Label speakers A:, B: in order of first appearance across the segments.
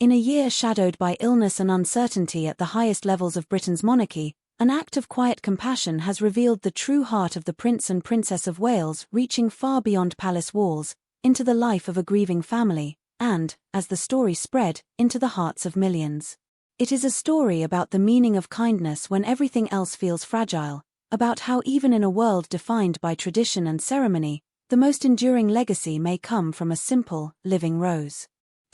A: In a year shadowed by illness and uncertainty at the highest levels of Britain's monarchy, an act of quiet compassion has revealed the true heart of the Prince and Princess of Wales, reaching far beyond palace walls, into the life of a grieving family, and, as the story spread, into the hearts of millions. It is a story about the meaning of kindness when everything else feels fragile, about how even in a world defined by tradition and ceremony, the most enduring legacy may come from a simple, living rose.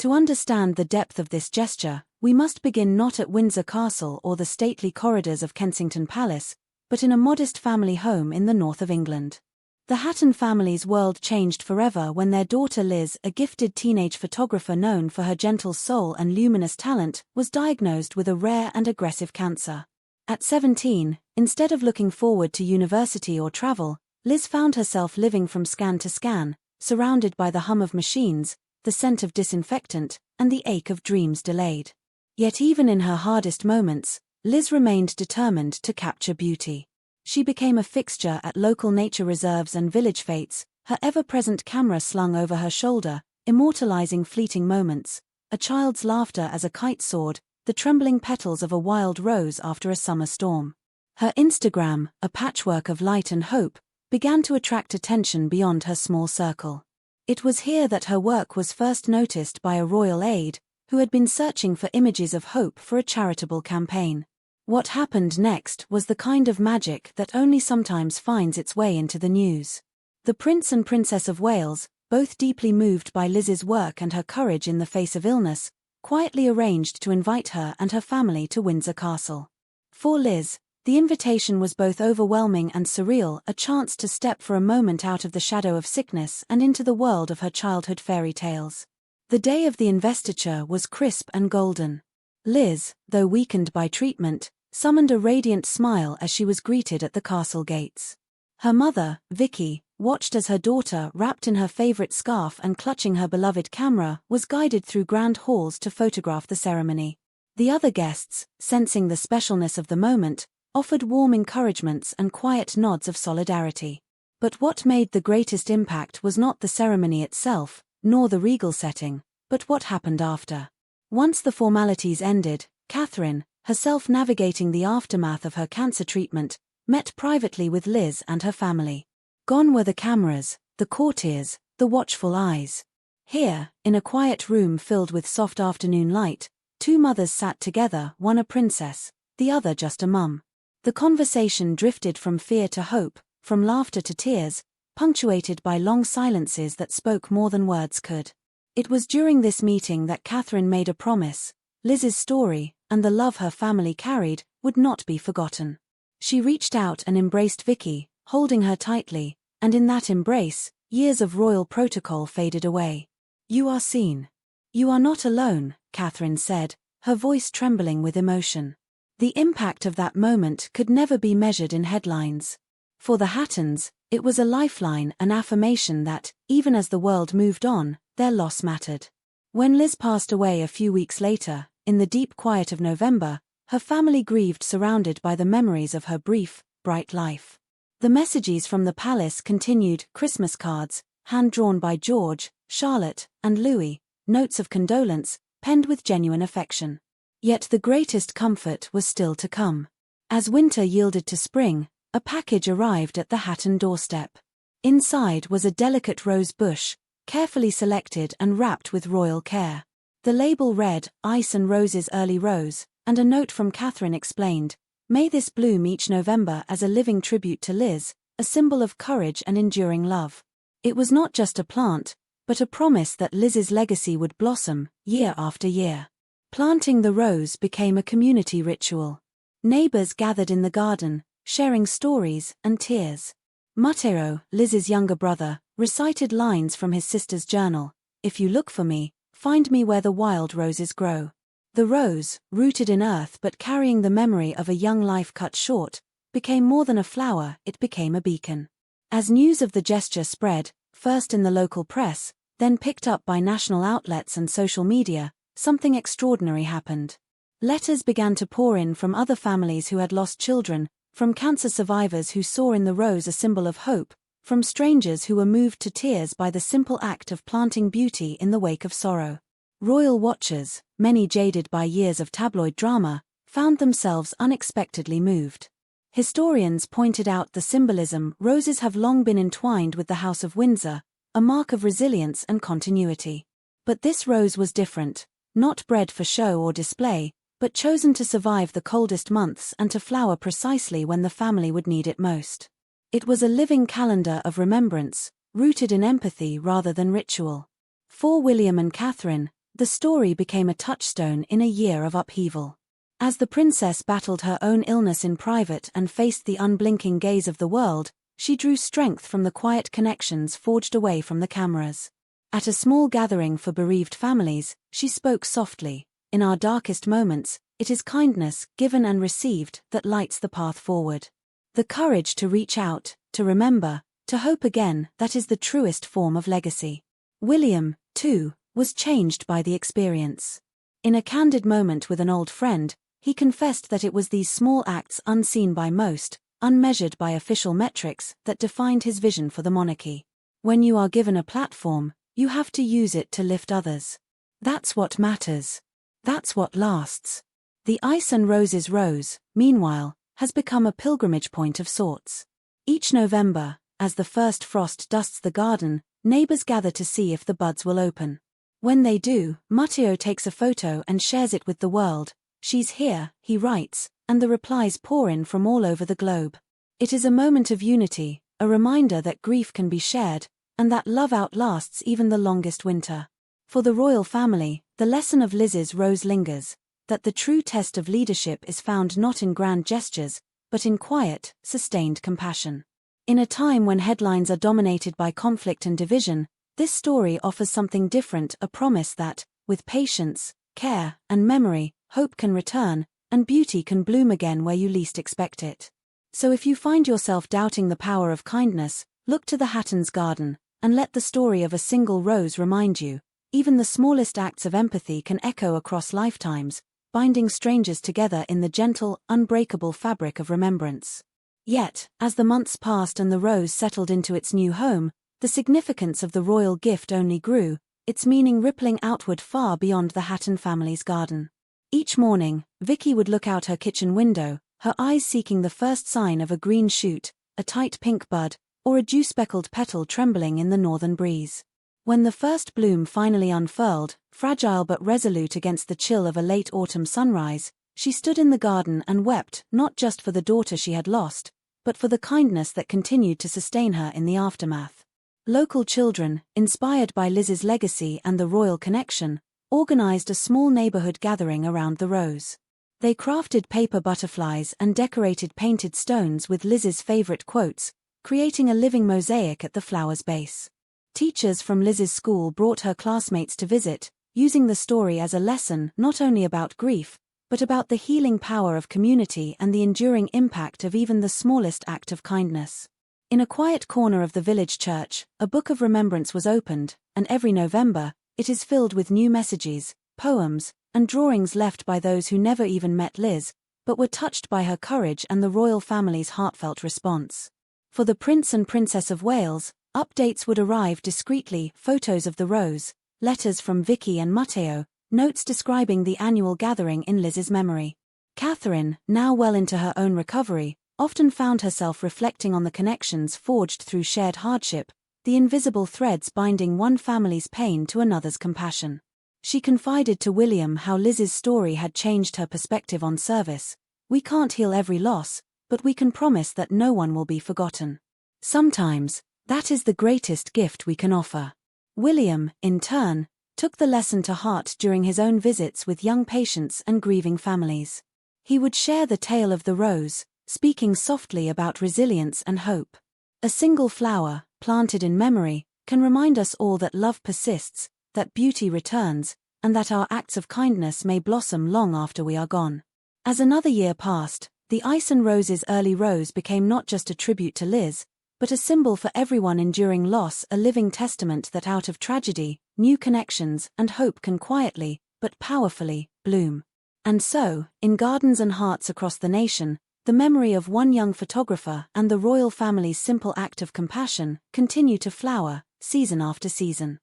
A: To understand the depth of this gesture, we must begin not at Windsor Castle or the stately corridors of Kensington Palace, but in a modest family home in the north of England. The Hatton family's world changed forever when their daughter Liz, a gifted teenage photographer known for her gentle soul and luminous talent, was diagnosed with a rare and aggressive cancer. At 17, instead of looking forward to university or travel, Liz found herself living from scan to scan, surrounded by the hum of machines, the scent of disinfectant, and the ache of dreams delayed. Yet even in her hardest moments, Liz remained determined to capture beauty. She became a fixture at local nature reserves and village fêtes, her ever-present camera slung over her shoulder, immortalizing fleeting moments, a child's laughter as a kite soared, the trembling petals of a wild rose after a summer storm. Her Instagram, a patchwork of light and hope, began to attract attention beyond her small circle. It was here that her work was first noticed by a royal aide, who had been searching for images of hope for a charitable campaign. What happened next was the kind of magic that only sometimes finds its way into the news. The Prince and Princess of Wales, both deeply moved by Liz's work and her courage in the face of illness, quietly arranged to invite her and her family to Windsor Castle. For Liz, the invitation was both overwhelming and surreal, a chance to step for a moment out of the shadow of sickness and into the world of her childhood fairy tales. The day of the investiture was crisp and golden. Liz, though weakened by treatment, summoned a radiant smile as she was greeted at the castle gates. Her mother, Vicky, watched as her daughter, wrapped in her favorite scarf and clutching her beloved camera, was guided through grand halls to photograph the ceremony. The other guests, sensing the specialness of the moment, offered warm encouragements and quiet nods of solidarity. But what made the greatest impact was not the ceremony itself, nor the regal setting, but what happened after. Once the formalities ended, Catherine, herself navigating the aftermath of her cancer treatment, met privately with Liz and her family. Gone were the cameras, the courtiers, the watchful eyes. Here, in a quiet room filled with soft afternoon light, two mothers sat together, one a princess, the other just a mum. The conversation drifted from fear to hope, from laughter to tears, punctuated by long silences that spoke more than words could. It was during this meeting that Catherine made a promise: Liz's story, and the love her family carried, would not be forgotten. She reached out and embraced Vicky, holding her tightly, and in that embrace, years of royal protocol faded away. "You are seen. You are not alone," Catherine said, her voice trembling with emotion. The impact of that moment could never be measured in headlines. For the Hattons, it was a lifeline, an affirmation that, even as the world moved on, their loss mattered. When Liz passed away a few weeks later, in the deep quiet of November, her family grieved, surrounded by the memories of her brief, bright life. The messages from the palace continued: Christmas cards, hand-drawn by George, Charlotte, and Louis, notes of condolence, penned with genuine affection. Yet the greatest comfort was still to come. As winter yielded to spring, a package arrived at the Hatton doorstep. Inside was a delicate rose bush, carefully selected and wrapped with royal care. The label read, "Ice and Roses Early Rose," and a note from Catherine explained, "May this bloom each November as a living tribute to Liz, a symbol of courage and enduring love." It was not just a plant, but a promise that Liz's legacy would blossom, year after year. Planting the rose became a community ritual. Neighbors gathered in the garden, sharing stories and tears. Mateo, Liz's younger brother, recited lines from his sister's journal: "If you look for me, find me where the wild roses grow." The rose, rooted in earth but carrying the memory of a young life cut short, became more than a flower, it became a beacon. As news of the gesture spread, first in the local press, then picked up by national outlets and social media, something extraordinary happened. Letters began to pour in from other families who had lost children, from cancer survivors who saw in the rose a symbol of hope, from strangers who were moved to tears by the simple act of planting beauty in the wake of sorrow. Royal watchers, many jaded by years of tabloid drama, found themselves unexpectedly moved. Historians pointed out the symbolism. Roses have long been entwined with the House of Windsor, a mark of resilience and continuity. But this rose was different, not bred for show or display, but chosen to survive the coldest months and to flower precisely when the family would need it most. It was a living calendar of remembrance, rooted in empathy rather than ritual. For William and Catherine, the story became a touchstone in a year of upheaval. As the princess battled her own illness in private and faced the unblinking gaze of the world, she drew strength from the quiet connections forged away from the cameras. At a small gathering for bereaved families, she spoke softly. In our darkest moments, it is kindness, given and received, that lights the path forward. The courage to reach out, to remember, to hope again, that is the truest form of legacy. William, too, was changed by the experience. In a candid moment with an old friend, he confessed that it was these small acts unseen by most, unmeasured by official metrics, that defined his vision for the monarchy. When you are given a platform, you have to use it to lift others. That's what matters. That's what lasts. The Ice and Roses Rose, meanwhile, has become a pilgrimage point of sorts. Each November, as the first frost dusts the garden, neighbors gather to see if the buds will open. When they do, Matteo takes a photo and shares it with the world. "She's here," he writes, and the replies pour in from all over the globe. It is a moment of unity, a reminder that grief can be shared, and that love outlasts even the longest winter. For the royal family, the lesson of Liz's rose lingers, that the true test of leadership is found not in grand gestures, but in quiet, sustained compassion. In a time when headlines are dominated by conflict and division, this story offers something different, a promise that, with patience, care, and memory, hope can return, and beauty can bloom again where you least expect it. So if you find yourself doubting the power of kindness, look to the Hattons garden, and let the story of a single rose remind you, even the smallest acts of empathy can echo across lifetimes, binding strangers together in the gentle, unbreakable fabric of remembrance. Yet, as the months passed and the rose settled into its new home, the significance of the royal gift only grew, its meaning rippling outward far beyond the Hatton family's garden. Each morning, Vicky would look out her kitchen window, her eyes seeking the first sign of a green shoot, a tight pink bud, or a dew-speckled petal trembling in the northern breeze. When the first bloom finally unfurled, fragile but resolute against the chill of a late autumn sunrise, she stood in the garden and wept, not just for the daughter she had lost, but for the kindness that continued to sustain her in the aftermath. Local children, inspired by Liz's legacy and the royal connection, organized a small neighborhood gathering around the rose. They crafted paper butterflies and decorated painted stones with Liz's favorite quotes, creating a living mosaic at the flower's base. Teachers from Liz's school brought her classmates to visit, using the story as a lesson not only about grief, but about the healing power of community and the enduring impact of even the smallest act of kindness. In a quiet corner of the village church, a book of remembrance was opened, and every November, it is filled with new messages, poems, and drawings left by those who never even met Liz, but were touched by her courage and the royal family's heartfelt response. For the Prince and Princess of Wales, updates would arrive discreetly, photos of the rose, letters from Vicky and Matteo, notes describing the annual gathering in Liz's memory. Catherine, now well into her own recovery, often found herself reflecting on the connections forged through shared hardship, the invisible threads binding one family's pain to another's compassion. She confided to William how Liz's story had changed her perspective on service. "We can't heal every loss, but we can promise that no one will be forgotten. Sometimes, that is the greatest gift we can offer." William, in turn, took the lesson to heart during his own visits with young patients and grieving families. He would share the tale of the rose, speaking softly about resilience and hope. A single flower, planted in memory, can remind us all that love persists, that beauty returns, and that our acts of kindness may blossom long after we are gone. As another year passed, the Ice and Roses early rose became not just a tribute to Liz, but a symbol for everyone enduring loss, a living testament that out of tragedy, new connections and hope can quietly, but powerfully, bloom. And so, in gardens and hearts across the nation, the memory of one young photographer and the royal family's simple act of compassion continue to flower, season after season.